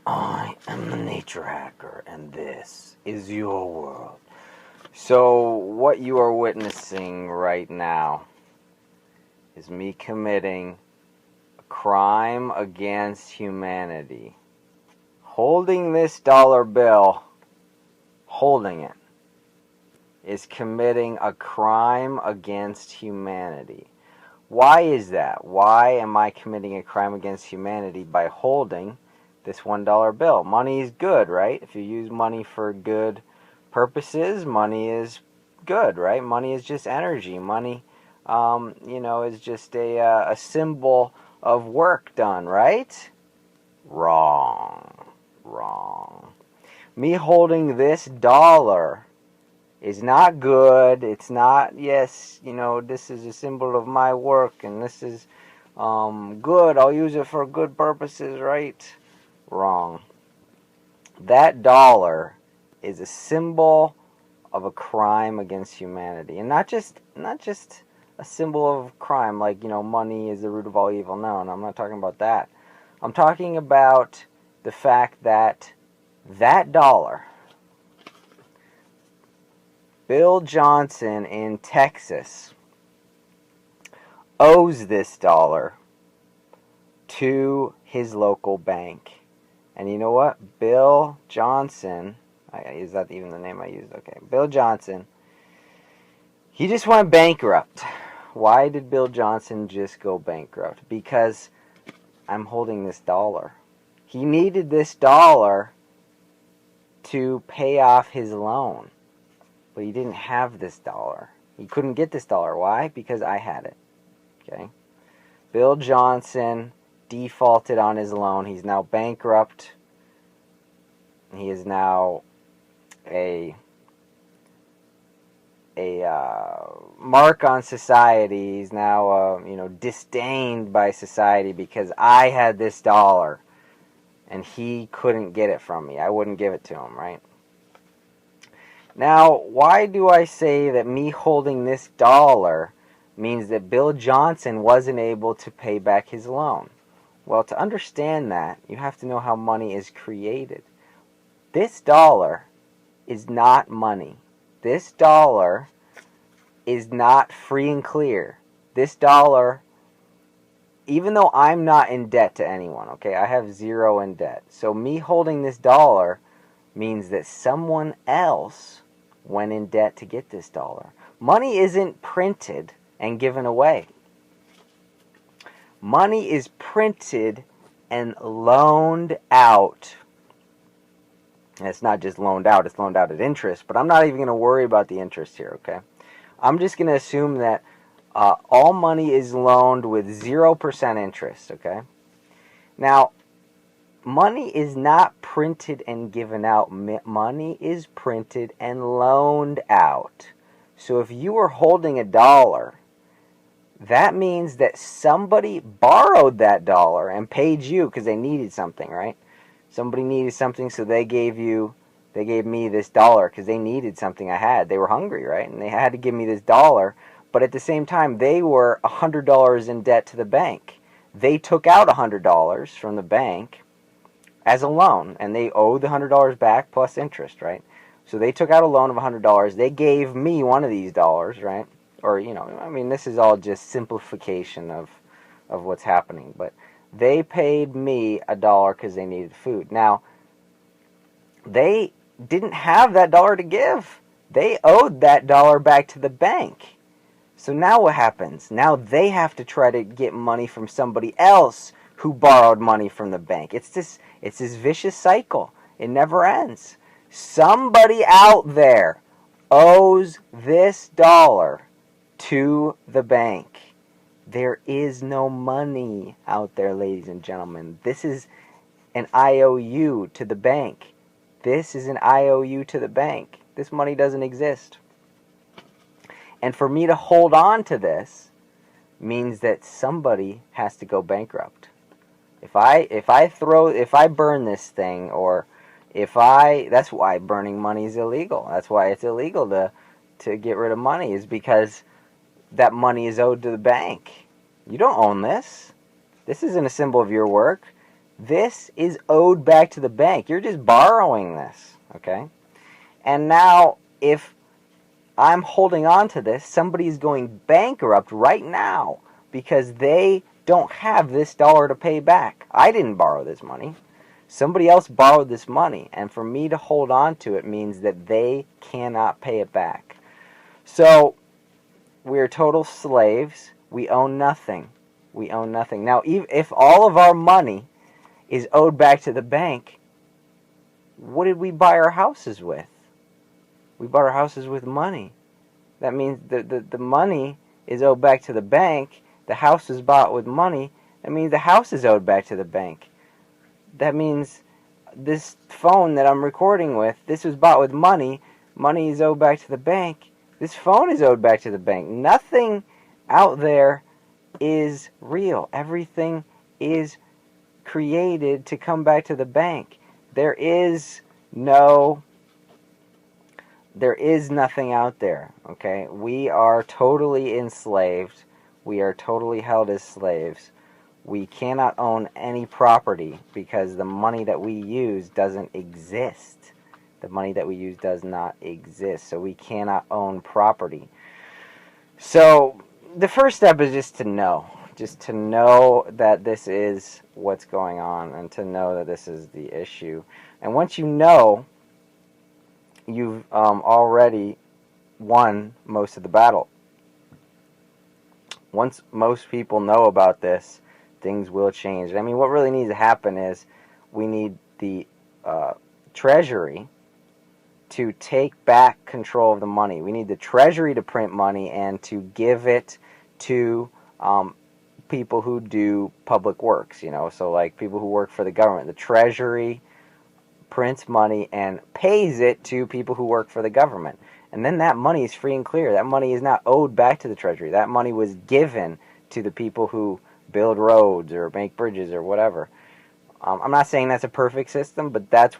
I am the nature hacker, and this is your world. So, what you are witnessing right now is me committing a crime against humanity. Holding this dollar bill, holding it, is committing a crime against humanity. Why is that? Why am I committing a crime against humanity by holding this $1 bill? Money is good, right? If you use money for good purposes, money is good, right? Money is just energy. Money, is just a symbol of work done, right? Wrong. Me holding this dollar is not good. It's not, yes, this is a symbol of my work, and this is good. I'll use it for good purposes, right? Wrong. That dollar is a symbol of a crime against humanity, and not just a symbol of crime like money is the root of all evil. No, I'm not talking about that. I'm talking about the fact that dollar, Bill Johnson in Texas, owes this dollar to his local bank. And you know what? Bill Johnson, is that even the name I used? Okay, Bill Johnson, he just went bankrupt. Why did Bill Johnson just go bankrupt? Because I'm holding this dollar. He needed this dollar to pay off his loan. But he didn't have this dollar. He couldn't get this dollar. Why? Because I had it. Okay? Bill Johnson defaulted on his loan. He's now bankrupt. He is now a mark on society. He's now disdained by society because I had this dollar and he couldn't get it from me. I wouldn't give it to him, right? Now, why do I say that me holding this dollar means that Bill Johnson wasn't able to pay back his loan? Well, to understand that, you have to know how money is created. This dollar is not money. This dollar is not free and clear. This dollar, even though I'm not in debt to anyone, okay, I have zero in debt. So me holding this dollar means that someone else went in debt to get this dollar. Money isn't printed and given away. Money is printed and loaned out. And it's not just loaned out, it's loaned out at interest, but I'm not even going to worry about the interest here, okay? I'm just going to assume that all money is loaned with 0% interest, okay? Now, money is not printed and given out. Money is printed and loaned out. So if you were holding a dollar, that means that somebody borrowed that dollar and paid you because they needed something, right? Somebody needed something, so they gave me this dollar because they needed something I had. They were hungry, right? And they had to give me this dollar, but at the same time, they were $100 in debt to the bank. They took out $100 from the bank as a loan, and they owed the $100 back plus interest, right? So they took out a loan of $100. They gave me one of these dollars, right? Or, this is all just simplification of what's happening. But they paid me $1 because they needed food. Now, they didn't have that dollar to give. They owed that dollar back to the bank. So now what happens? Now they have to try to get money from somebody else who borrowed money from the bank. It's this vicious cycle. It never ends. Somebody out there owes this dollar to the bank. There is no money out there, ladies and gentlemen. This is an IOU to the bank. This is an IOU to the bank. This money doesn't exist. And for me to hold on to this means that somebody has to go bankrupt. If I burn this thing, or that's why burning money is illegal. That's why it's illegal to get rid of money, is because that money is owed to the bank. You don't own this. This isn't a symbol of your work. This is owed back to the bank. You're just borrowing this, okay? And now, if I'm holding on to this, somebody's going bankrupt right now because they don't have this dollar to pay back. I didn't borrow this money. Somebody else borrowed this money, and for me to hold on to it means that they cannot pay it back. So, we're total slaves. We own nothing. We own nothing. Now, if all of our money is owed back to the bank, what did we buy our houses with? We bought our houses with money. That means the money is owed back to the bank. The house was bought with money. That means the house is owed back to the bank. That means this phone that I'm recording with, this was bought with money. Money is owed back to the bank. This phone is owed back to the bank. Nothing out there is real. Everything is created to come back to the bank. There is nothing out there, okay? We are totally enslaved. We are totally held as slaves. We cannot own any property because the money that we use doesn't exist. The money that we use does not exist, so we cannot own property. So the first step is just to know that this is what's going on and to know that this is the issue. And once you know, you've already won most of the battle. Once most people know about this, things will change. I mean, what really needs to happen is we need the Treasury to take back control of the money. We need the Treasury to print money and to give it to people who do public works, so like people who work for the government. The Treasury prints money and pays it to people who work for the government. And then that money is free and clear. That money is not owed back to the Treasury. That money was given to the people who build roads or make bridges or whatever. I'm not saying that's a perfect system, but that's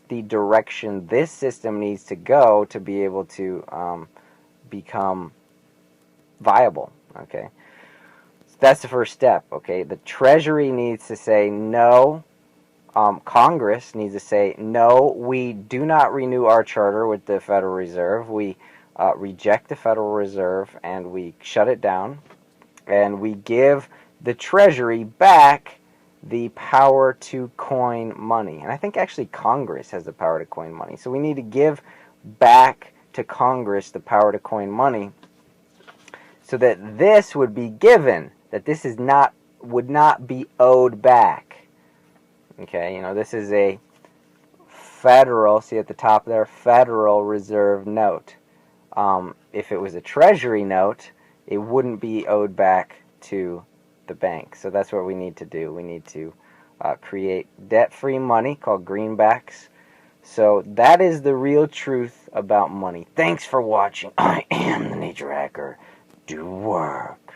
the direction this system needs to go to be able to become viable. Okay, so that's the first step. Okay, the Treasury needs to say no. Congress needs to say no. We do not renew our charter with the Federal Reserve. We reject the Federal Reserve and we shut it down, and we give the Treasury back the power to coin money. And I think actually Congress has the power to coin money. So we need to give back to Congress the power to coin money so that this would be given, that this would not be owed back. Okay, this is a federal, see at the top there, Federal Reserve note. If it was a Treasury note, it wouldn't be owed back to the bank. So that's what we need to do. We need to create debt-free money called greenbacks. So that is the real truth about money. Thanks for watching. I am the Nature Hacker. Do work.